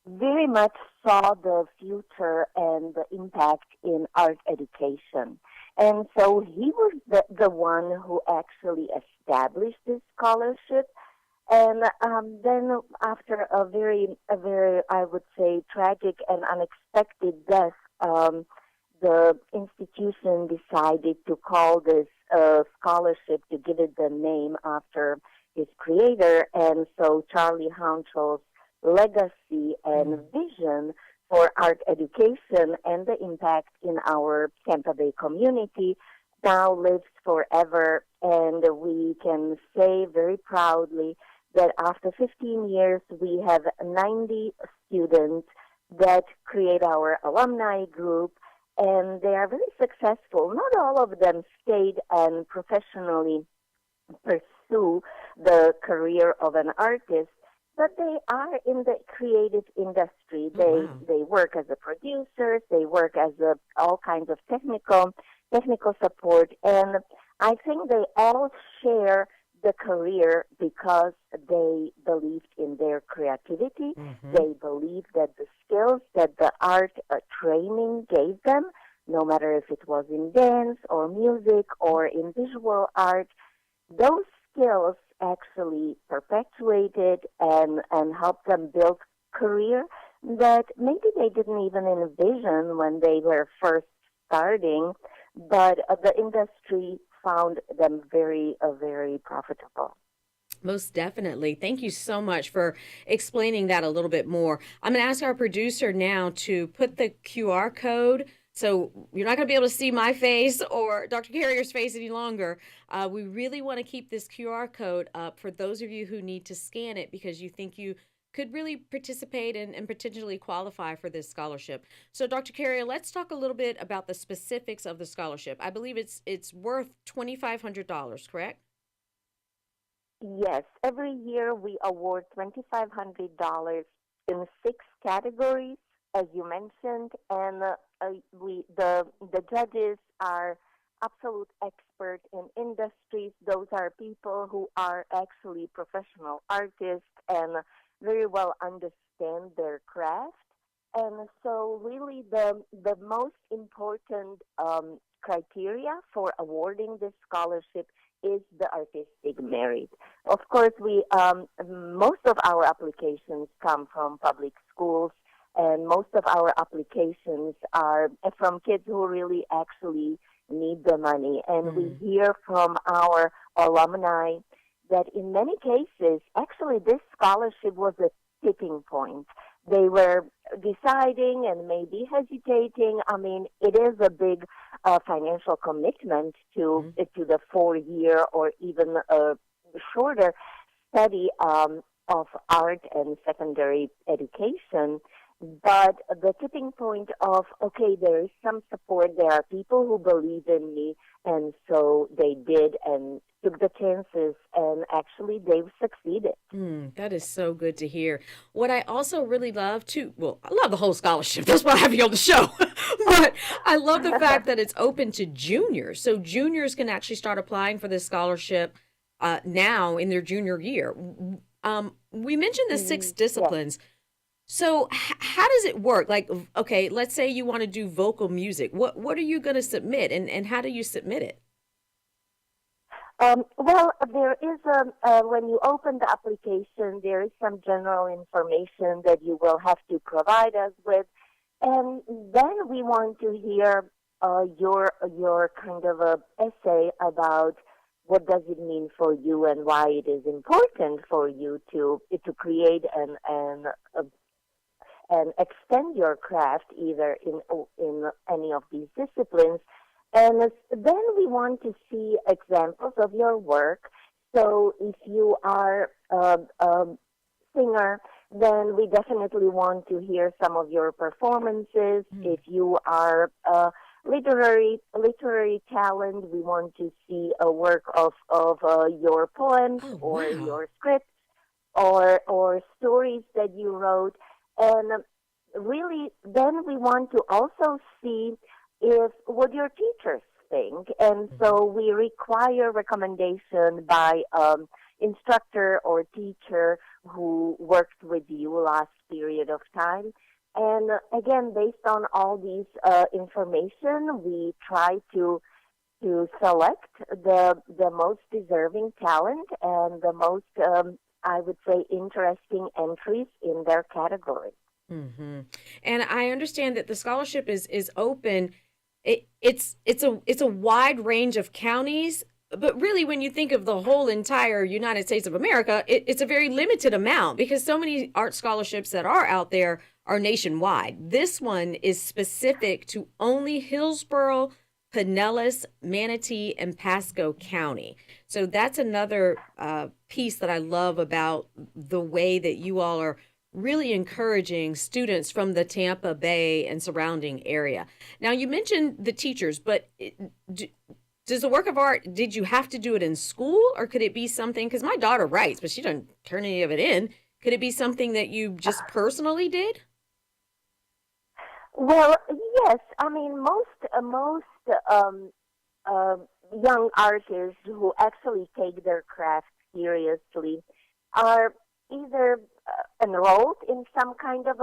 very much saw the future and the impact in art education. And so he was the one who actually established this scholarship. And then after a very, I would say, tragic and unexpected death, the institution decided to call this scholarship, to give it the name after his creator. And so Charlie Hounsell's legacy and vision for art education and the impact in our Tampa Bay community now lives forever. And we can say very proudly that after 15 years, we have 90 students that create our alumni group, and they are very successful. Not all of them stayed and professionally pursue the career of an artist, but they are in the creative industry. They work as a producers, they work as all kinds of technical support, and I think they all share the career because they believed in their creativity. They believed that the skills that the art training gave them, no matter if it was in dance or music or in visual art, those skills actually perpetuated and helped them build career that maybe they didn't even envision when they were first starting, but the industry found them very profitable. Most definitely. Thank you so much for explaining that a little bit more. I'm going to ask our producer now to put the QR code. So you're not going to be able to see my face or Dr. Carrier's face any longer. We really want to keep this QR code up for those of you who need to scan it because you think you could really participate and potentially qualify for this scholarship. So Dr. Carrier, let's talk a little bit about the specifics of the scholarship. I believe it's worth $2,500, correct? Yes. Every year we award $2,500 in 6 categories, as you mentioned, and the judges are absolute experts in industries. Those are people who are actually professional artists and very well understand their craft. And so really the most important criteria for awarding this scholarship is the artistic merit. Of course, we most of our applications come from public schools, and most of our applications are from kids who really actually need the money. And we hear from our alumni that in many cases, actually this scholarship was a tipping point. They were deciding and maybe hesitating. I mean, it is a big financial commitment to the 4-year or even a shorter study of art and secondary education. But the tipping point of, okay, there is some support, there are people who believe in me, and so they did and took the chances, and actually they've succeeded. That is so good to hear. What I also really love too, well, I love the whole scholarship. That's why I have you on the show. But I love the fact that it's open to juniors. So juniors can actually start applying for this scholarship now in their junior year. We mentioned the 6 disciplines. Yes. So how does it work? Like, okay, let's say you want to do vocal music. What are you going to submit, and how do you submit it? Well, there is when you open the application, there is some general information that you will have to provide us with, and then we want to hear your kind of a essay about what does it mean for you and why it is important for you to create and extend your craft either in any of these disciplines. And then we want to see examples of your work. So if you are a singer, then we definitely want to hear some of your performances. If you are a literary talent, we want to see a work of your poems or your scripts or stories that you wrote. And really, then we want to also see what your teachers think. And so we require recommendation by instructor or teacher who worked with you last period of time. And again, based on all these information, we try to select the most deserving talent and the most I would say interesting entries in their category. And I understand that the scholarship is open. It's a wide range of counties. But really, when you think of the whole entire United States of America, it's a very limited amount because so many art scholarships that are out there are nationwide. This one is specific to only Hillsborough, Pinellas, Manatee, and Pasco County. So that's another piece that I love about the way that you all are really encouraging students from the Tampa Bay and surrounding area. Now, you mentioned the teachers, but does the work of art, did you have to do it in school, or could it be something, because my daughter writes, but she doesn't turn any of it in. Could it be something that you just personally did? Well, yes. I mean, most young artists who actually take their craft seriously are either enrolled in some kind of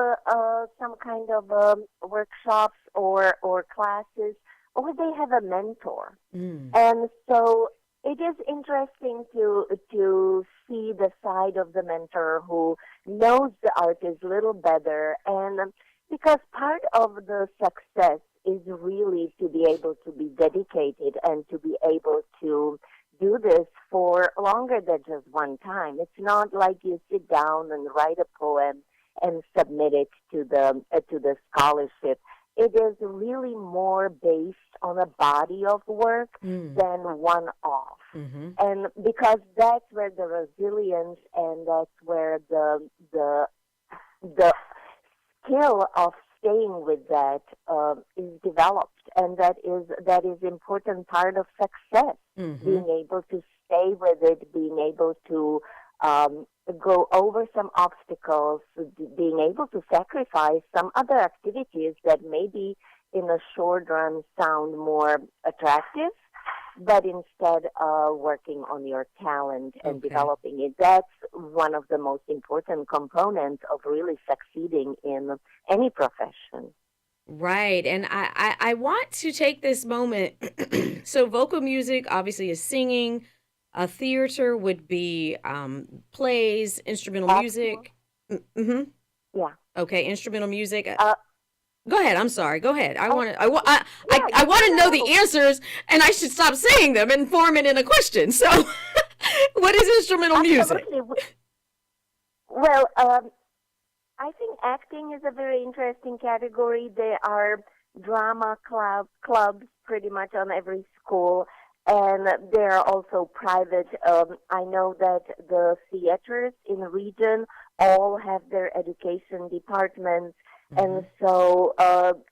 workshops or classes, or they have a mentor. And so it is interesting to see the side of the mentor who knows the artist a little better, and because part of the success is really to be able to be dedicated and to be able to do this for longer than just one time. It's not like you sit down and write a poem and submit it to the scholarship. It is really more based on a body of work than one-off. And because that's where the resilience and that's where the skill of staying with that is developed, and that is important part of success. Being able to stay with it, being able to go over some obstacles, being able to sacrifice some other activities that maybe in the short run sound more attractive, but instead working on your talent and developing it. That's one of the most important components of really succeeding in any profession. Right. And I want to take this moment. So vocal music obviously is singing. A theater would be plays, instrumental music. Yeah. Okay, instrumental music. Go ahead. I'm sorry. Go ahead. I want to know the answers, and I should stop saying them and form it in a question. So, what is instrumental music? Well, I think acting is a very interesting category. There are drama clubs pretty much on every school, and there are also private. I know that the theaters in the region all have their education departments. And so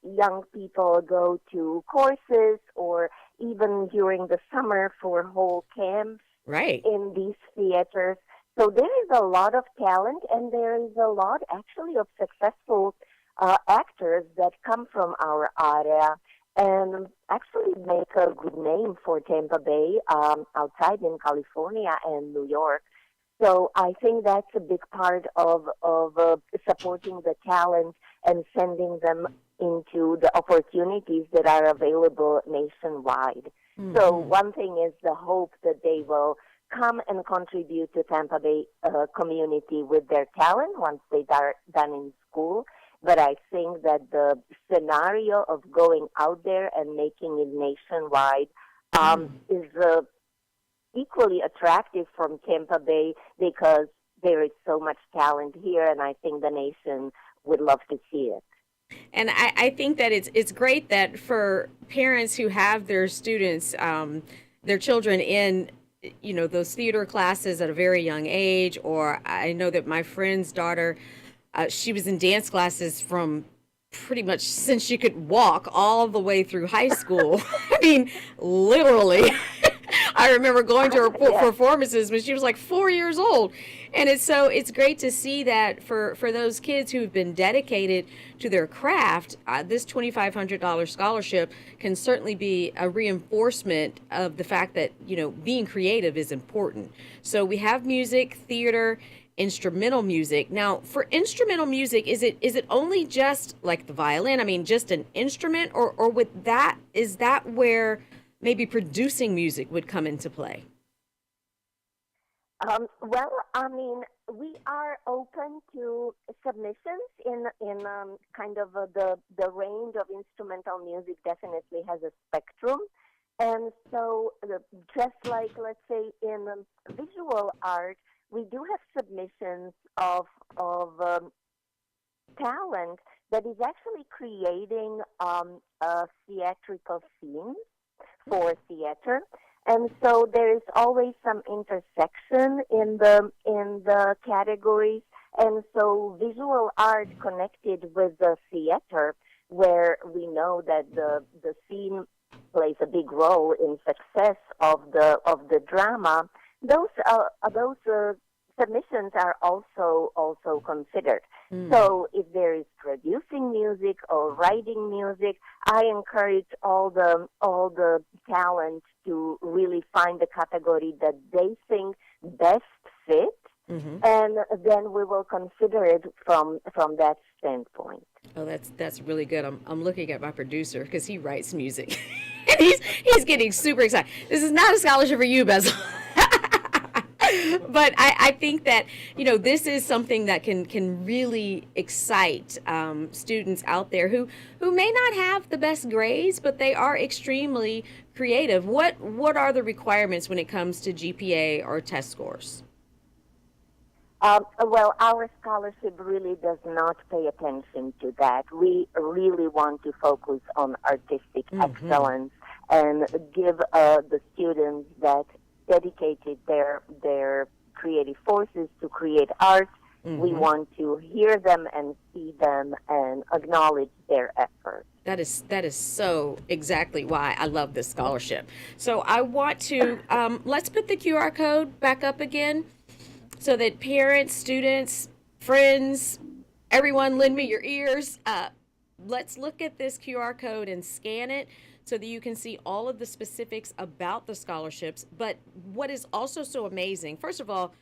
young people go to courses or even during the summer for whole camps in these theaters. So there is a lot of talent, and there is a lot actually of successful actors that come from our area and actually make a good name for Tampa Bay outside in California and New York. So I think that's a big part of supporting the talent and sending them into the opportunities that are available nationwide. So one thing is the hope that they will come and contribute to Tampa Bay community with their talent once they are done in school. But I think that the scenario of going out there and making it nationwide is equally attractive from Tampa Bay because there is so much talent here, and I think the nation would love to see it. And I think that it's great that for parents who have their students, their children in, those theater classes at a very young age, or I know that my friend's daughter, she was in dance classes from pretty much since she could walk all the way through high school. I mean, literally. I remember going to her performances when she was like 4 years old. And it's great to see that for those kids who've been dedicated to their craft, this $2,500 scholarship can certainly be a reinforcement of the fact that, being creative is important. So we have music, theater, instrumental music. Now, for instrumental music, is it only just like the violin? I mean, just an instrument, or with that, is that where maybe producing music would come into play? Well, I mean, we are open to submissions in kind of the range of instrumental music definitely has a spectrum. And so, just like, let's say, in visual art, we do have submissions of talent that is actually creating a theatrical scene for theater. And so there is always some intersection in the categories. And so visual art connected with the theater, where we know that the scene plays a big role in success of the drama. Those submissions are also considered. So if there is producing music or writing music, I encourage all the talent to really find the category that they think best fit, and then we will consider it from that standpoint. Oh, that's really good. I'm looking at my producer because he writes music, and he's getting super excited. This is not a scholarship for you, Bezel. But I think that, this is something that can really excite students out there who may not have the best grades, but they are extremely creative. What are the requirements when it comes to GPA or test scores? Well, our scholarship really does not pay attention to that. We really want to focus on artistic excellence and give the students that dedicated their creative forces to create art. We want to hear them and see them and acknowledge their efforts. That is so exactly why I love this scholarship. So I want to let's put the QR code back up again so that parents, students, friends, everyone, lend me your ears. Let's look at this QR code and scan it so that you can see all of the specifics about the scholarships. But what is also so amazing, first of all,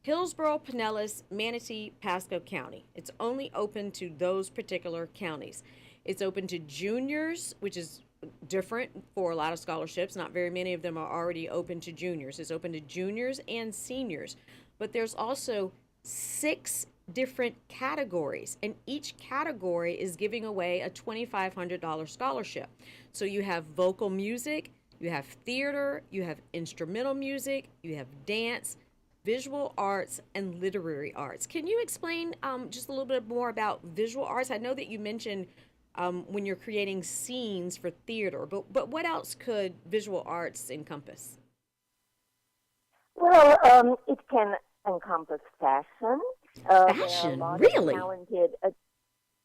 Hillsborough, Pinellas, Manatee, Pasco County. It's only open to those particular counties. It's open to juniors, which is different for a lot of scholarships. Not very many of them are already open to juniors. It's open to juniors and seniors. But there's also 6 different categories, and each category is giving away a $2,500 scholarship. So you have vocal music, you have theater, you have instrumental music, you have dance, visual arts, and literary arts. Can you explain just a little bit more about visual arts? I know that you mentioned when you're creating scenes for theater, but what else could visual arts encompass? Well, it can encompass fashion. Fashion, really? Talented,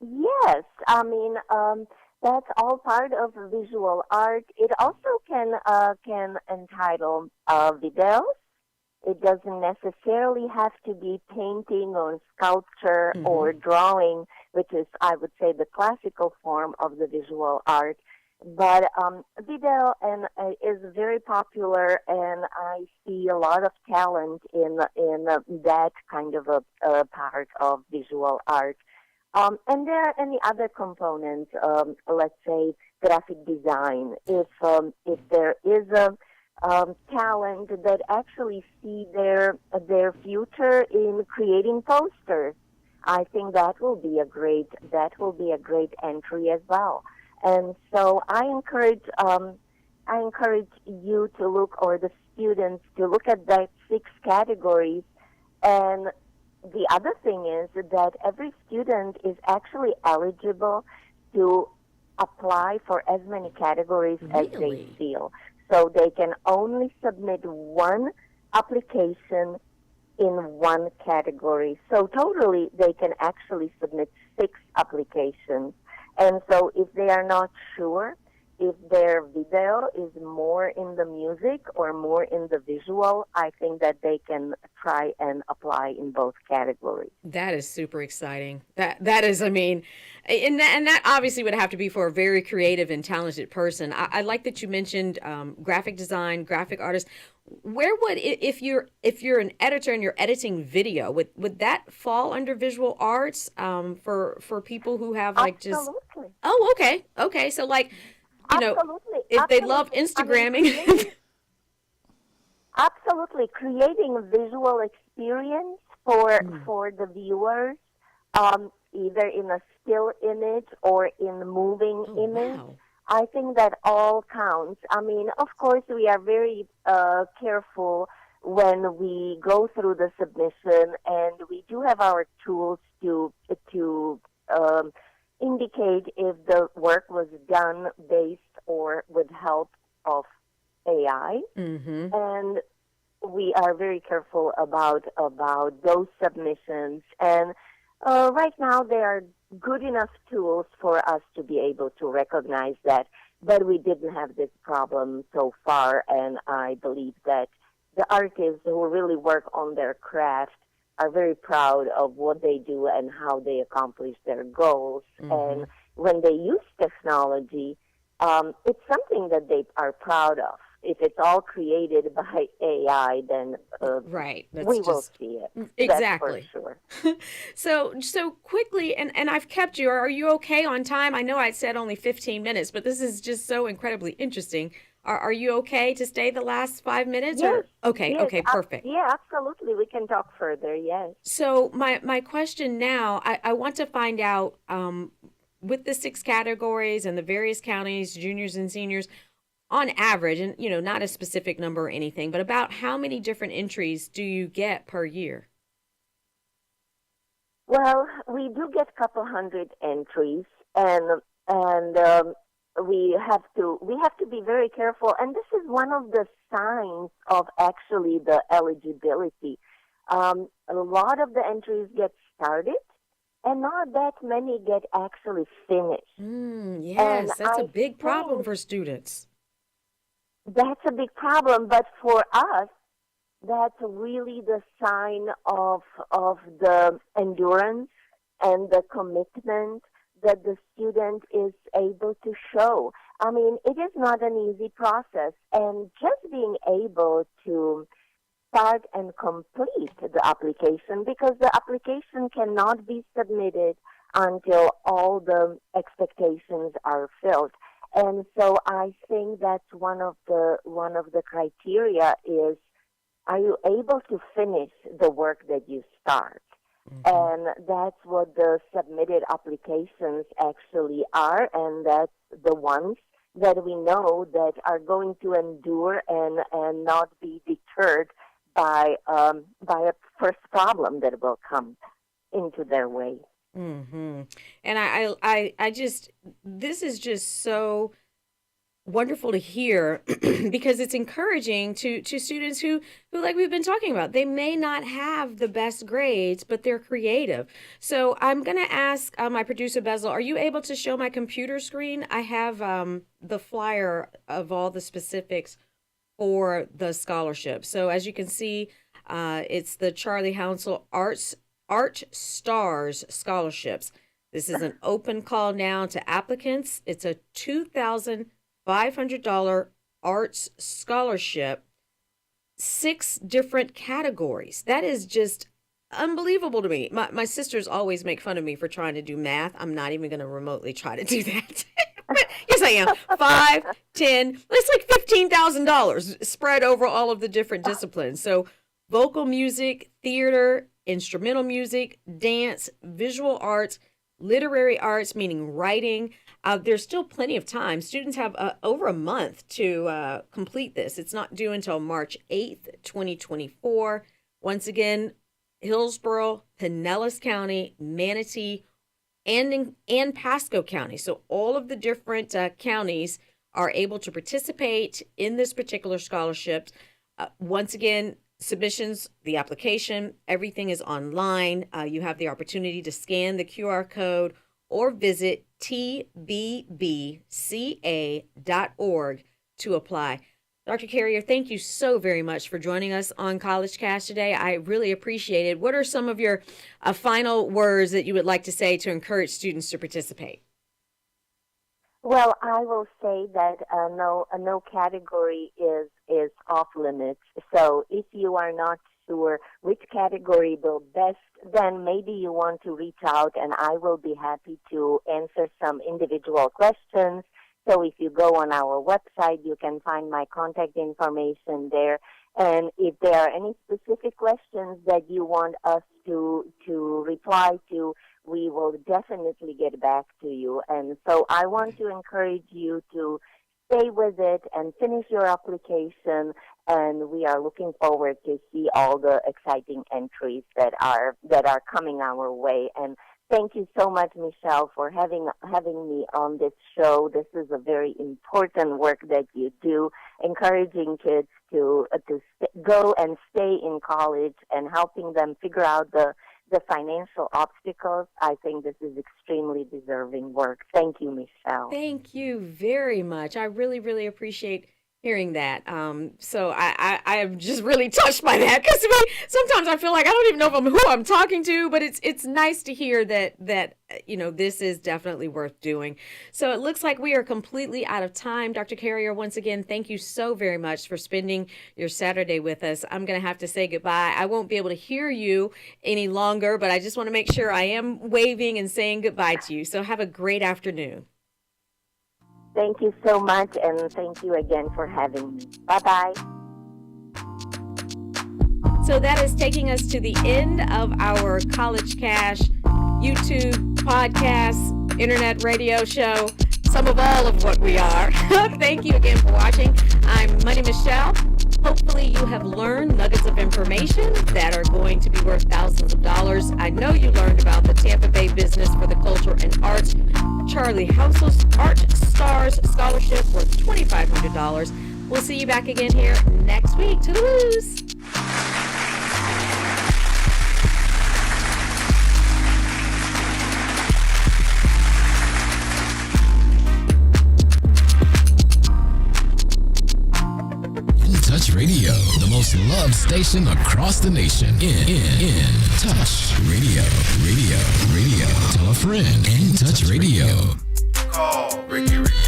yes, I mean that's all part of visual art. It also can entitle videos. It doesn't necessarily have to be painting or sculpture or drawing, which is, I would say, the classical form of the visual art. But video is very popular, and I see a lot of talent in that kind of a part of visual art. And there are any other components, let's say graphic design. If there is a talent that actually see their future in creating posters, I think that will be a great entry as well. And so I encourage you to look, or the students to look at that 6 categories. And the other thing is that every student is actually eligible to apply for as many categories as they feel. So they can only submit 1 application in 1 category. So totally they can actually submit 6 applications. And so if they are not sure if their video is more in the music or more in the visual, I think that they can try and apply in both categories. That is super exciting. That is, I mean, and that obviously would have to be for a very creative and talented person. I like that you mentioned graphic design, graphic artists. Where would, if you're an editor and you're editing video, would that fall under visual arts for people who have like just? Absolutely. Oh, okay. So like, if they love Instagramming. I mean, absolutely, creating a visual experience for the viewers, either in a still image or in moving image. Wow. I think that all counts. I mean, of course, we are very careful when we go through the submission, and we do have our tools to indicate if the work was done based or with help of AI. Mm-hmm. And we are very careful about those submissions. And right now, there are good enough tools for us to be able to recognize that. But we didn't have this problem so far, and I believe that the artists who really work on their craft are very proud of what they do and how they accomplish their goals. Mm-hmm. And when they use technology, it's something that they are proud of. If it's all created by AI, then right. we will see it. Exactly. That's for sure. So quickly, and I've kept you. Are you okay on time? I know I said only 15 minutes, but this is just so incredibly interesting. Are you okay to stay the last 5 minutes? Yes. Okay. Yes, Okay. Perfect. Yeah, absolutely. We can talk further. Yes. So my question now, I want to find out with the 6 categories and the various counties, juniors and seniors, on average, and not a specific number or anything, but about how many different entries do you get per year? Well, we do get a couple hundred entries, and we have to be very careful. And this is one of the signs of actually the eligibility. A lot of the entries get started, and not that many get actually finished. Yes, that's a big problem for students. That's a big problem, but for us, that's really the sign of the endurance and the commitment that the student is able to show. I mean, it is not an easy process, and just being able to start and complete the application, because the application cannot be submitted until all the expectations are filled. And so I think that's one of the criteria is, are you able to finish the work that you start? And that's what the submitted applications actually are, and that's the ones that we know that are going to endure and not be deterred by a first problem that will come into their way. Mm-hmm. And I just, this is just so wonderful to hear because it's encouraging to students who, like we've been talking about, they may not have the best grades, but they're creative. So I'm going to ask my producer, Bezel, are you able to show my computer screen? I have the flyer of all the specifics for the scholarship. So as you can see, it's the Charlie Hounsell Art Stars Scholarships. This is an open call now to applicants. It's a $2,500 arts scholarship, 6 different categories. That is just unbelievable to me. My sisters always make fun of me for trying to do math. I'm not even going to remotely try to do that. But yes, I am. 5, 10, it's like $15,000 spread over all of the different disciplines. So vocal music, theater, instrumental music, dance, visual arts, literary arts, meaning writing. There's still plenty of time. Students have over a month to complete this. It's not due until March 8th, 2024. Once again, Hillsborough, Pinellas County, Manatee, and Pasco County. So all of the different counties are able to participate in this particular scholarship. Once again, submissions, the application, everything is online. You have the opportunity to scan the QR code or visit tbbca.org to apply. Dr. Carrier, thank you so very much for joining us on College Cast today. I really appreciate it. What are some of your final words that you would like to say to encourage students to participate? Well, I will say that no category is off limits. So if you are not sure which category will best, then maybe you want to reach out, and I will be happy to answer some individual questions. So if you go on our website, you can find my contact information there. And if there are any specific questions that you want us to reply to, we will definitely get back to you. And so I want to encourage you to stay with it and finish your application. And we are looking forward to see all the exciting entries that are coming our way. And thank you so much, Michelle, for having me on this show. This is a very important work that you do, encouraging kids to go and stay in college and helping them figure out the financial obstacles. I think this is extremely deserving work. Thank you, Michelle. Thank you very much. I really, really appreciate hearing that. So I am just really touched by that, because sometimes I feel like I don't even know who I'm talking to, but it's nice to hear that this is definitely worth doing. So it looks like we are completely out of time. Dr. Carrier, once again, thank you so very much for spending your Saturday with us. I'm going to have to say goodbye. I won't be able to hear you any longer, but I just want to make sure I am waving and saying goodbye to you. So have a great afternoon. Thank you so much, and thank you again for having me. Bye-bye. So that is taking us to the end of our College Cash YouTube, podcast, internet radio show, some of all of what we are. Thank you again for watching. I'm Money Michelle. Hopefully you have learned nuggets of information that are going to be worth thousands of dollars. I know you learned about the Tampa Bay Business for the Culture and Arts Charlie Housel's Art Stars Scholarship worth $2,500. We'll see you back again here next week. Toodaloo! Touch Radio, the most loved station across the nation. In Touch Radio. Tell a friend. In Touch Radio. Call Ricky.